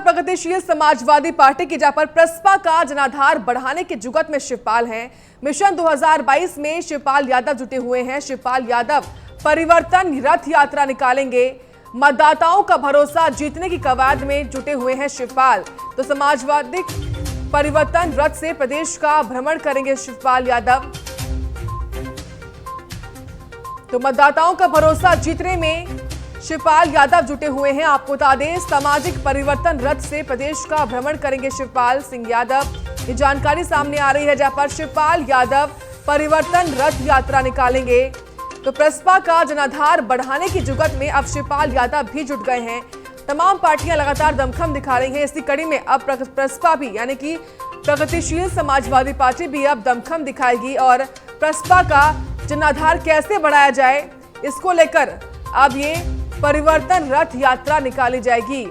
प्रगतिशील समाजवादी पार्टी की जहां पर प्रसपा का जनाधार बढ़ाने की जुगत में शिवपाल हैं। मिशन 2022 में शिवपाल यादव जुटे हुए हैं। शिवपाल यादव परिवर्तन रथ यात्रा निकालेंगे। मतदाताओं का भरोसा जीतने की कवायद में जुटे हुए हैं शिवपाल। तो समाजवादी परिवर्तन रथ से प्रदेश का भ्रमण करेंगे शिवपाल यादव। तो मतदाताओं का भरोसा जीतने में शिवपाल यादव जुटे हुए हैं। आपको बता दें, सामाजिक परिवर्तन रथ से प्रदेश का भ्रमण करेंगे शिवपाल सिंह यादव। ये जानकारी सामने आ रही है, जहां पर शिवपाल यादव परिवर्तन रथ यात्रा निकालेंगे। तो प्रसपा का जनाधार बढ़ाने की जुगत में अब शिवपाल यादव भी जुट गए हैं। तमाम पार्टियां लगातार दमखम दिखा रही हैं। इसी कड़ी में अब प्रसपा भी, यानी कि प्रगतिशील समाजवादी पार्टी भी अब दमखम दिखाएगी और प्रसपा का जनाधार कैसे बढ़ाया जाए, इसको लेकर अब ये परिवर्तन रथ यात्रा निकाली जाएगी।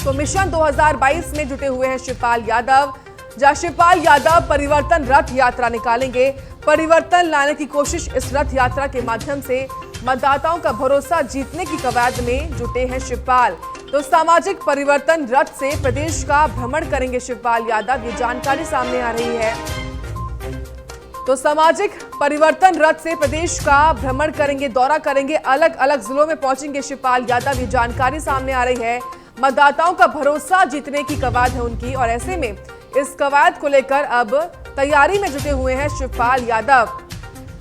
तो मिशन 2022 में जुटे हुए हैं शिवपाल यादव, जहां शिवपाल यादव परिवर्तन रथ यात्रा निकालेंगे। परिवर्तन लाने की कोशिश इस रथ यात्रा के माध्यम से मतदाताओं का भरोसा जीतने की कवायद में जुटे हैं शिवपाल। तो सामाजिक परिवर्तन रथ से प्रदेश का भ्रमण करेंगे शिवपाल यादव, ये जानकारी सामने आ रही है। तो सामाजिक परिवर्तन रथ से प्रदेश का भ्रमण करेंगे, दौरा करेंगे, अलग अलग जिलों में पहुंचेंगे शिवपाल यादव, ये जानकारी सामने आ रही है। मतदाताओं का भरोसा जीतने की कवायद है उनकी और ऐसे में इस कवायद को लेकर अब तैयारी में जुटे हुए हैं शिवपाल यादव।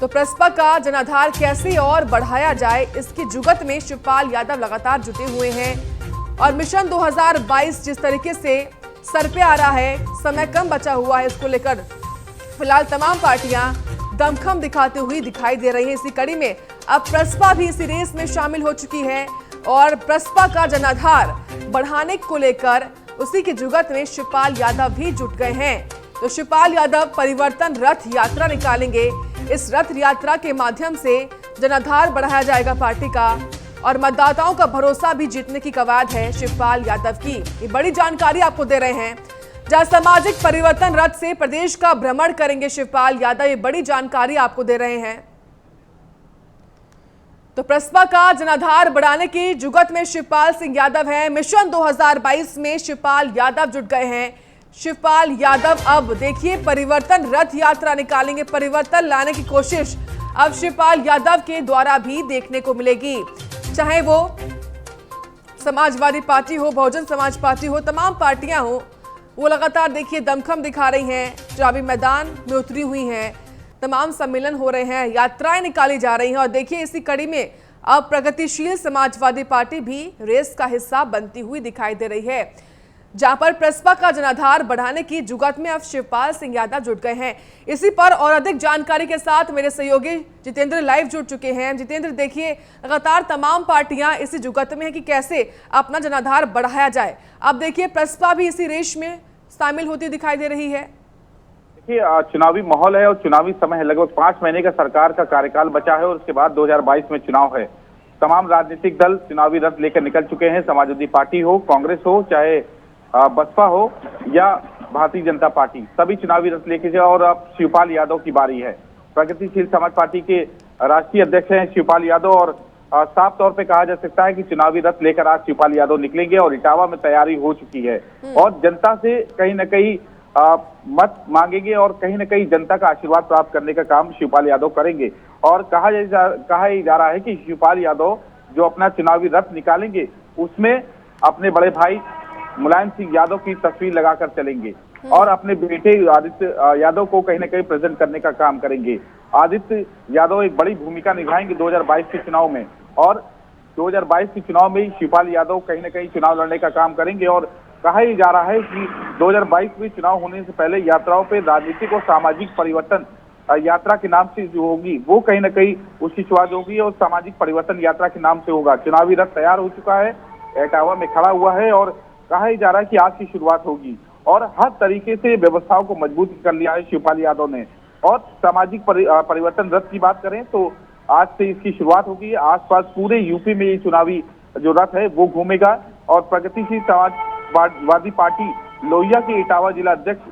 तो प्रसपा का जनाधार कैसे और बढ़ाया जाए, इसकी जुगत में शिवपाल यादव लगातार जुटे हुए हैं। और मिशन 2022 जिस तरीके से सर पे आ रहा है, समय कम बचा हुआ है, इसको लेकर फिलहाल तमाम पार्टियां दमखम दिखाते हुए दिखाई दे रही हैं। इसी कड़ी में अब प्रसपा भी इसी रेस में शामिल हो चुकी है और प्रसपा का जनाधार बढ़ाने को लेकर उसी की जुगत में शिवपाल यादव भी जुट गए हैं। तो शिवपाल यादव परिवर्तन रथ यात्रा निकालेंगे। इस रथ यात्रा के माध्यम से जनाधार बढ़ाया जाएगा पार्टी का और मतदाताओं का भरोसा भी जीतने की कवायद है शिवपाल यादव की। ये बड़ी जानकारी आपको दे रहे हैं, जहां सामाजिक परिवर्तन रथ से प्रदेश का भ्रमण करेंगे शिवपाल यादव, ये बड़ी जानकारी आपको दे रहे हैं। तो प्रसपा का जनाधार बढ़ाने की जुगत में शिवपाल सिंह यादव हैं। मिशन 2022 में शिवपाल यादव जुट गए हैं। शिवपाल यादव अब देखिए परिवर्तन रथ यात्रा निकालेंगे। परिवर्तन लाने की कोशिश अब शिवपाल यादव के द्वारा भी देखने को मिलेगी, चाहे वो समाजवादी पार्टी हो, बहुजन समाज पार्टी हो, तमाम पार्टियां हो, वो लगातार देखिए दमखम दिखा रही हैं, चुनावी मैदान में उतरी हुई हैं, तमाम सम्मेलन हो रहे हैं, यात्राएं निकाली जा रही हैं। और देखिए इसी कड़ी में अब प्रगतिशील समाजवादी पार्टी भी रेस का हिस्सा बनती हुई दिखाई दे रही है, जहां पर प्रसपा का जनाधार बढ़ाने की जुगत में अब शिवपाल सिंह यादव जुट गए हैं। इसी पर और अधिक जानकारी के साथ मेरे सहयोगी जितेंद्र लाइव जुड़ चुके हैं। जितेंद्र, देखिए लगातार तमाम पार्टियां इसी जुगत में है कि कैसे अपना जनाधार बढ़ाया जाए। अब देखिए प्रसपा भी इसी रेस में शामिल होती दिखाई दे रही है। देखिए चुनावी माहौल है और चुनावी समय है। लगभग 5 महीने का सरकार का कार्यकाल बचा है और उसके बाद 2022 में चुनाव है। तमाम राजनीतिक दल चुनावी रथ लेकर निकल चुके हैं। समाजवादी पार्टी हो, कांग्रेस हो, चाहे बसपा हो या भारतीय जनता पार्टी, सभी चुनावी रथ लेके जाए। और अब शिवपाल यादव की बारी है। प्रगतिशील समाज पार्टी के राष्ट्रीय अध्यक्ष हैं शिवपाल यादव और साफ तौर पे कहा जा सकता है कि चुनावी रथ लेकर आज शिवपाल यादव निकलेंगे और इटावा में तैयारी हो चुकी है और जनता से कहीं न कहीं मत मांगेंगे और कहीं न कहीं जनता का आशीर्वाद प्राप्त करने का काम शिवपाल यादव करेंगे। और कहा जा रहा है कि शिवपाल यादव जो अपना चुनावी रथ निकालेंगे उसमें अपने बड़े भाई मुलायम सिंह यादव की तस्वीर लगाकर चलेंगे और अपने बेटे आदित्य यादव को कहीं न कहीं प्रेजेंट करने का काम करेंगे। आदित्य यादव एक बड़ी भूमिका निभाएंगे 2022 के चुनाव में और 2022 के चुनाव में शिवपाल यादव कहीं न कहीं चुनाव लड़ने का काम करेंगे। और कहा ही जा रहा है कि 2022 में चुनाव होने से पहले यात्राओं पे राजनीतिक और सामाजिक परिवर्तन यात्रा के नाम से जो होगी वो कहीं न कहीं उसकी शुरुआत होगी और सामाजिक परिवर्तन यात्रा के नाम से होगा। चुनावी रथ तैयार हो चुका है, इटावा में खड़ा हुआ है और कहा ही जा रहा है कि आज की शुरुआत होगी और हर तरीके से व्यवस्थाओं को मजबूत कर लिया है शिवपाल यादव ने। और सामाजिक परिवर्तन रथ की बात करें तो आज से इसकी शुरुआत होगी। आसपास पूरे यूपी में ये चुनावी जो रथ है वो घूमेगा और प्रगतिशील समाजवादी पार्टी लोहिया के इटावा जिला अध्यक्ष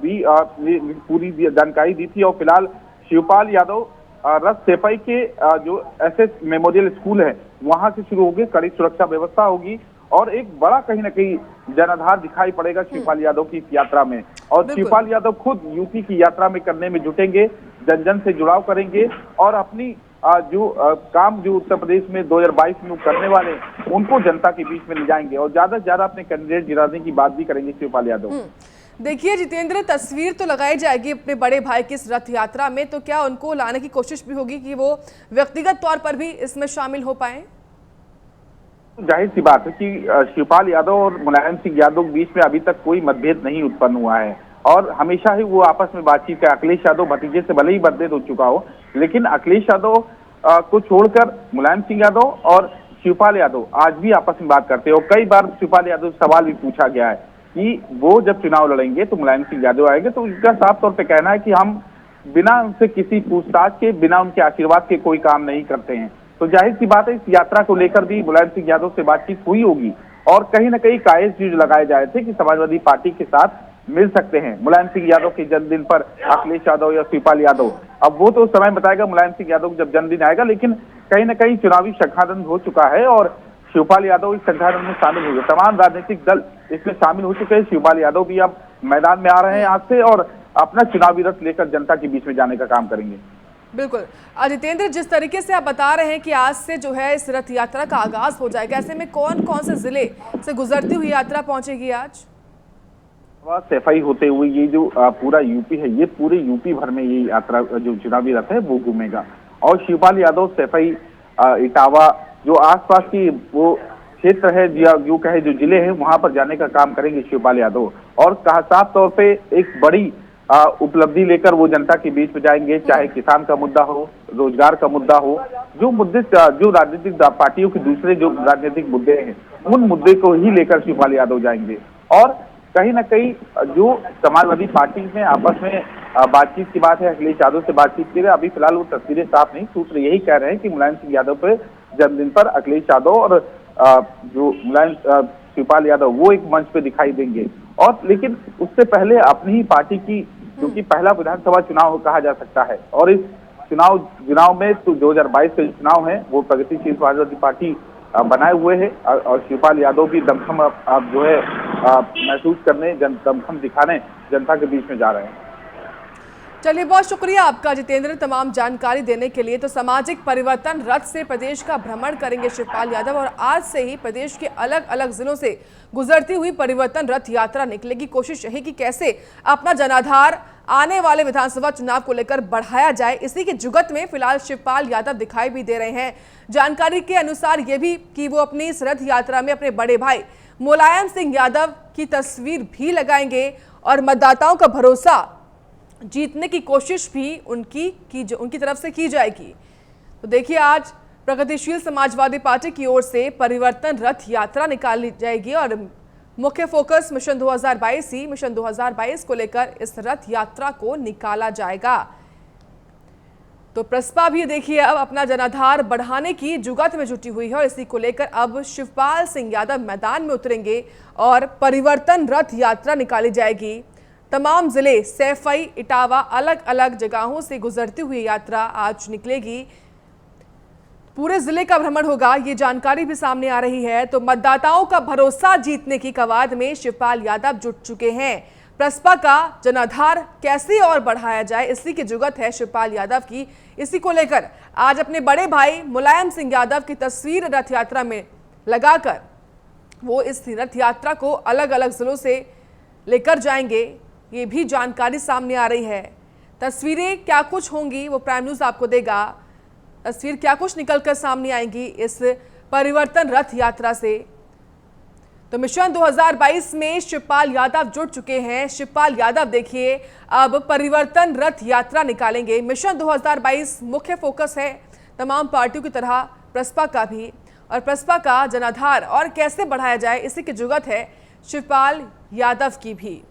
भी पूरी जानकारी दी थी। और फिलहाल शिवपाल यादव रथ सेपाई के जो एसएस मेमोरियल स्कूल है वहां से शुरू होगी। कड़ी सुरक्षा व्यवस्था होगी और एक बड़ा कहीं ना कहीं जनाधार दिखाई पड़ेगा शिवपाल यादव की इस यात्रा में। और शिवपाल यादव खुद यूपी की यात्रा में करने में जुटेंगे, जन जन से जुड़ाव करेंगे और अपनी काम जो उत्तर प्रदेश में 2022 में करने वाले उनको जनता के बीच में ले जाएंगे और ज्यादा से ज्यादा अपने कैंडिडेट गिराने की बात भी करेंगे शिवपाल यादव। देखिए जितेंद्र, तस्वीर तो लगाई जाएगी अपने बड़े भाई की इस रथ यात्रा में, तो क्या उनको लाने की कोशिश भी होगी कि वो व्यक्तिगत तौर पर भी इसमें शामिल हो पाए? जाहिर सी बात है कि शिवपाल यादव और मुलायम सिंह यादव के बीच में अभी तक कोई मतभेद नहीं उत्पन्न हुआ है और हमेशा ही वो आपस में बातचीत है। अखिलेश यादव भतीजे से भले ही मतभेद हो चुका हो, लेकिन अखिलेश यादव को छोड़कर मुलायम सिंह यादव और शिवपाल यादव आज भी आपस में बात करते हैं। और कई बार शिवपाल यादव से सवाल भी पूछा गया है कि वो जब चुनाव लड़ेंगे तो मुलायम सिंह यादव आएंगे, तो उनका साफ तौर पर कहना है कि हम बिना उनसे किसी पूछताछ के, बिना उनके आशीर्वाद के कोई काम नहीं करते हैं। तो जाहिर सी बात है इस यात्रा को लेकर भी मुलायम सिंह यादव से बातचीत हुई होगी और कहीं ना कहीं कायस जो लगाए जाए थे कि समाजवादी पार्टी के साथ मिल सकते हैं मुलायम सिंह यादव के जन्मदिन पर अखिलेश यादव या शिवपाल यादव। अब वो तो समय बताएगा मुलायम सिंह यादव जब जन्मदिन आएगा, लेकिन कहीं ना कहीं चुनावी शंखादंड हो चुका है और शिवपाल यादव इस शंखादंड में शामिल हुए। तमाम राजनीतिक दल इसमें शामिल हो चुके हैं। शिवपाल यादव भी अब मैदान में आ रहे हैं आज से और अपना चुनावी रथ लेकर जनता के बीच में जाने का काम करेंगे। बिल्कुल जितेंद्र, जिस तरीके से आप बता रहे हैं कि आज से जो है इस रथ यात्रा का आगाज हो जाएगा, ऐसे में कौन कौन से जिले से गुजरती हुई यात्रा पहुंचेगी आज? सैफई होते हुए ये जो पूरा यूपी है, ये पूरे यूपी भर में ये यात्रा जो चुनावी रथ है वो घूमेगा और शिवपाल यादव सैफई, इटावा जो आसपास की वो क्षेत्र है या यूं कहे जो जिले हैं वहां पर जाने का काम करेंगे शिवपाल यादव। और साफ तौर पे एक बड़ी उपलब्धि लेकर वो जनता के बीच में जाएंगे, चाहे किसान का मुद्दा हो, रोजगार का मुद्दा हो, जो मुद्दे जो राजनीतिक पार्टियों के दूसरे जो राजनीतिक मुद्दे हैं उन मुद्दे को ही लेकर शिवपाल यादव जाएंगे। और कहीं ना कहीं जो समाजवादी पार्टी में आपस में बातचीत की बात है, अखिलेश यादव से बातचीत की है, अभी फिलहाल वो तस्वीरें साफ नहीं, सूत्र यही कह रहे हैं कि मुलायम सिंह यादव पे जन्मदिन पर अखिलेश यादव और जो मुलायम शिवपाल यादव वो एक मंच पे दिखाई देंगे। और लेकिन उससे पहले अपनी ही पार्टी की, क्योंकि पहला विधानसभा चुनाव कहा जा सकता है और इस चुनाव में तो 2022 का चुनाव है वो प्रगतिशील समाजवादी पार्टी बनाए हुए है और शिवपाल यादव भी दमखम अब जो है महसूस करने, दमखम दिखाने जनता के बीच में जा रहे हैं। चलिए, बहुत शुक्रिया आपका जितेंद्र तमाम जानकारी देने के लिए। तो सामाजिक परिवर्तन रथ से प्रदेश का भ्रमण करेंगे शिवपाल यादव और आज से ही प्रदेश के अलग अलग जिलों से गुजरती हुई परिवर्तन रथ यात्रा निकलेगी। कोशिश यही कि कैसे अपना जनाधार आने वाले विधानसभा चुनाव को लेकर बढ़ाया जाए, इसी के जुगत में फिलहाल शिवपाल यादव दिखाई भी दे रहे हैं। जानकारी के अनुसार ये भी कि वो अपनी इस रथ यात्रा में अपने बड़े भाई मुलायम सिंह यादव की तस्वीर भी लगाएंगे और मतदाताओं का भरोसा जीतने की कोशिश भी उनकी तरफ से की जाएगी। तो देखिए, आज प्रगतिशील समाजवादी पार्टी की ओर से परिवर्तन रथ यात्रा निकाली जाएगी और मुख्य फोकस मिशन 2022 ही मिशन 2022 को लेकर इस रथ यात्रा को निकाला जाएगा। तो प्रसपा भी देखिए अब अपना जनाधार बढ़ाने की जुगत में जुटी हुई है और इसी को लेकर अब शिवपाल सिंह यादव मैदान में उतरेंगे और परिवर्तन रथ यात्रा निकाली जाएगी। तमाम जिले सैफई, इटावा, अलग अलग जगहों से गुजरती हुई यात्रा आज निकलेगी। पूरे जिले का भ्रमण होगा, ये जानकारी भी सामने आ रही है। तो मतदाताओं का भरोसा जीतने की कवायद में शिवपाल यादव जुट चुके हैं। प्रसपा का जनाधार कैसे और बढ़ाया जाए, इसी की जुगत है शिवपाल यादव की। इसी को लेकर आज अपने बड़े भाई मुलायम सिंह यादव की तस्वीर रथ यात्रा में लगाकर वो इस रथ यात्रा को अलग अलग जिलों से लेकर जाएंगे, ये भी जानकारी सामने आ रही है। तस्वीरें क्या कुछ होंगी वो प्राइम न्यूज़ आपको देगा। तस्वीर क्या कुछ निकलकर सामने आएंगी इस परिवर्तन रथ यात्रा से। तो मिशन 2022 में शिवपाल यादव जुट चुके हैं। शिवपाल यादव देखिए अब परिवर्तन रथ यात्रा निकालेंगे। मिशन 2022 मुख्य फोकस है तमाम पार्टियों की तरह प्रसपा का भी, और प्रसपा का जनाधार और कैसे बढ़ाया जाए, इसी की जुगत है शिवपाल यादव की भी।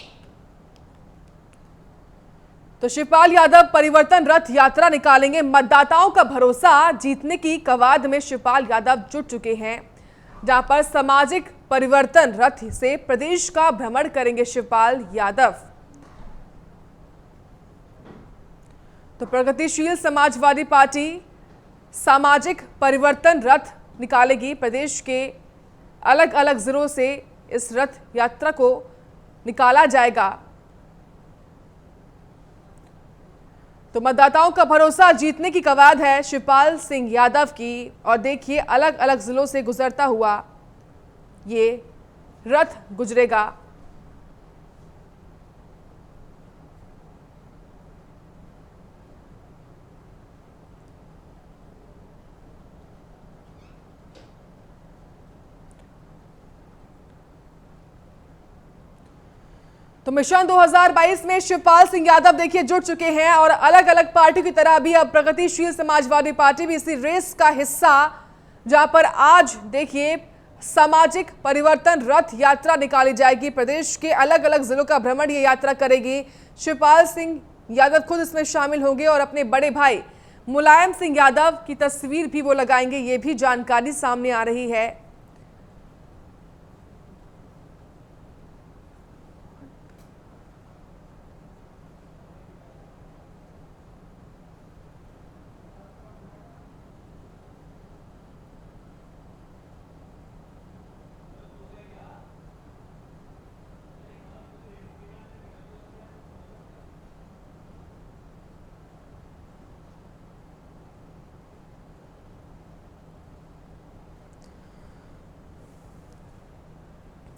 तो शिवपाल यादव परिवर्तन रथ यात्रा निकालेंगे। मतदाताओं का भरोसा जीतने की कवायद में शिवपाल यादव जुट चुके हैं, जहां पर सामाजिक परिवर्तन रथ से प्रदेश का भ्रमण करेंगे शिवपाल यादव। तो प्रगतिशील समाजवादी पार्टी सामाजिक परिवर्तन रथ निकालेगी, प्रदेश के अलग अलग जिलों से इस रथ यात्रा को निकाला जाएगा। तो मतदाताओं का भरोसा जीतने की कवायद है शिवपाल सिंह यादव की। और देखिए अलग अलग जिलों से गुजरता हुआ ये रथ गुजरेगा। तो मिशन 2022 में शिवपाल सिंह यादव देखिए जुट चुके हैं और अलग अलग पार्टियों की तरह भी अब प्रगतिशील समाजवादी पार्टी भी इसी रेस का हिस्सा, जहां पर आज देखिए सामाजिक परिवर्तन रथ यात्रा निकाली जाएगी। प्रदेश के अलग अलग जिलों का भ्रमण ये यात्रा करेगी। शिवपाल सिंह यादव खुद इसमें शामिल होंगे और अपने बड़े भाई मुलायम सिंह यादव की तस्वीर भी वो लगाएंगे, ये भी जानकारी सामने आ रही है।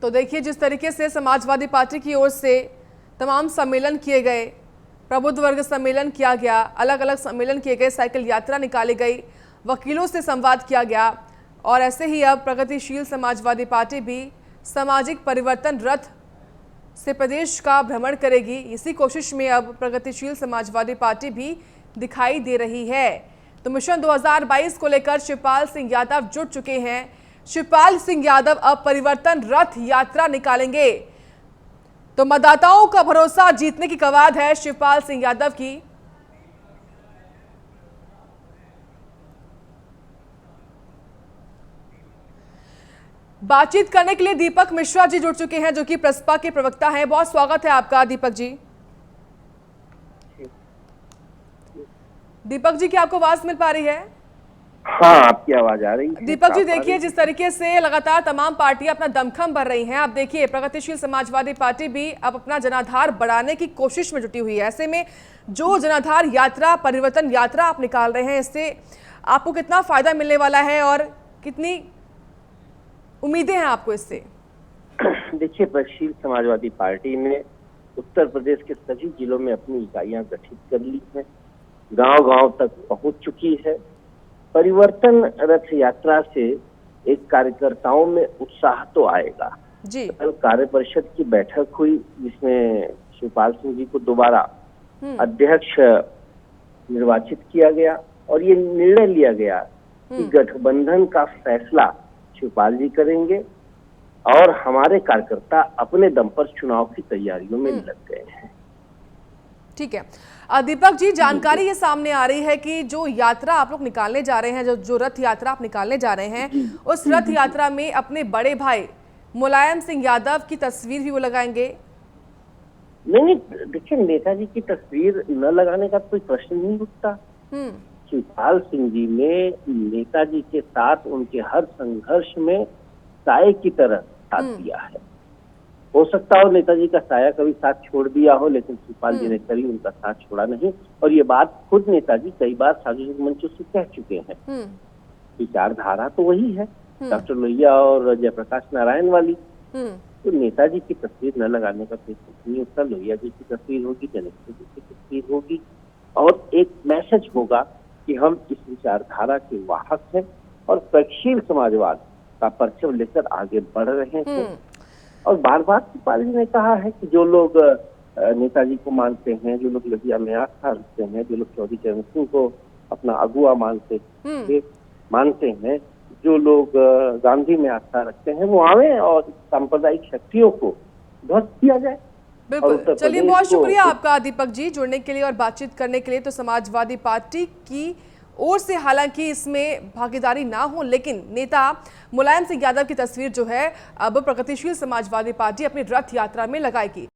तो देखिए जिस तरीके से समाजवादी पार्टी की ओर से तमाम सम्मेलन किए गए, प्रबुद्ध वर्ग सम्मेलन किया गया, अलग अलग सम्मेलन किए गए, साइकिल यात्रा निकाली गई, वकीलों से संवाद किया गया और ऐसे ही अब प्रगतिशील समाजवादी पार्टी भी सामाजिक परिवर्तन रथ से प्रदेश का भ्रमण करेगी। इसी कोशिश में अब प्रगतिशील समाजवादी पार्टी भी दिखाई दे रही है। तो मिशन 2022 को लेकर शिवपाल सिंह यादव जुट चुके हैं। शिवपाल सिंह यादव अब परिवर्तन रथ यात्रा निकालेंगे। तो मतदाताओं का भरोसा जीतने की कवायद है शिवपाल सिंह यादव की। बातचीत करने के लिए दीपक मिश्रा जी जुड़ चुके हैं, जो कि प्रसपा के प्रवक्ता हैं। बहुत स्वागत है आपका दीपक जी। दीपक जी, क्या आपको आवाज मिल पा रही है? हाँ, आपकी आवाज आ रही है। दीपक जी देखिए जिस तरीके से लगातार तमाम पार्टियां अपना दमखम भर रही हैं, आप देखिए प्रगतिशील समाजवादी पार्टी भी अब अपना जनाधार बढ़ाने की कोशिश में जुटी हुई है। ऐसे में जो जनाधार यात्रा, परिवर्तन यात्रा आप निकाल रहे हैं, इससे आपको कितना फायदा मिलने वाला है और कितनी उम्मीदें हैं आपको इससे? देखिए, प्रगतिशील समाजवादी पार्टी ने उत्तर प्रदेश के सभी जिलों में अपनी इकाइयां गठित कर ली हैं, गांव-गांव तक पहुंच चुकी है। परिवर्तन रथ यात्रा से एक कार्यकर्ताओं में उत्साह तो आएगा जी। कल कार्य परिषद की बैठक हुई जिसमें शिवपाल सिंह जी को दोबारा अध्यक्ष निर्वाचित किया गया और ये निर्णय लिया गया कि गठबंधन का फैसला शिवपाल जी करेंगे और हमारे कार्यकर्ता अपने दम पर चुनाव की तैयारियों में लग गए हैं। ठीक है दीपक जी, जानकारी ये सामने आ रही है कि जो यात्रा आप लोग निकालने जा रहे हैं, जो रथ यात्रा आप निकालने जा रहे हैं, उस रथ यात्रा में अपने बड़े भाई मुलायम सिंह यादव की तस्वीर भी वो लगाएंगे? नहीं, देखिए नेताजी की तस्वीर न लगाने का कोई प्रश्न नहीं उठता। शिवपाल सिंह जी ने नेताजी के साथ उनके हर संघर्ष में साए की तरह साथ दिया है। हो सकता हो नेताजी का साया कभी साथ छोड़ दिया हो, लेकिन शिवपाल जी ने कभी उनका साथ छोड़ा नहीं और ये बात खुद नेताजी कई बार सार्वजनिक मंचों से कह चुके हैं। विचारधारा तो वही है, डॉक्टर लोहिया और जयप्रकाश नारायण वाली। तो नेताजी की तस्वीर न लगाने का कोई प्रश्न नहीं उठता। लोहिया जी की तस्वीर होगी, जनक जी की तस्वीर होगी और एक मैसेज होगा कि हम इस विचारधारा के वाहक हैं और प्रगतिशील समाजवाद का परचम लेकर आगे बढ़ रहे हैं। और बार बार शिवपाल जी ने कहा है कि जो लोग नेताजी को मानते हैं, जो लोग लोहिया में आस्था रखते हैं, जो लोग चौधरी चरण सिंह को अपना अगुआ मानते हैं, जो लोग गांधी में आस्था रखते हैं, वो आवे और सांप्रदायिक शक्तियों को ध्वस्त किया जाए। बिल्कुल, चलिए बहुत शुक्रिया आपका दीपक जी जुड़ने के लिए और बातचीत करने के लिए। तो समाजवादी पार्टी की ओर से हालांकि इसमें भागीदारी ना हो, लेकिन नेता मुलायम सिंह यादव की तस्वीर जो है अब प्रगतिशील समाजवादी पार्टी अपनी रथ यात्रा में लगाएगी।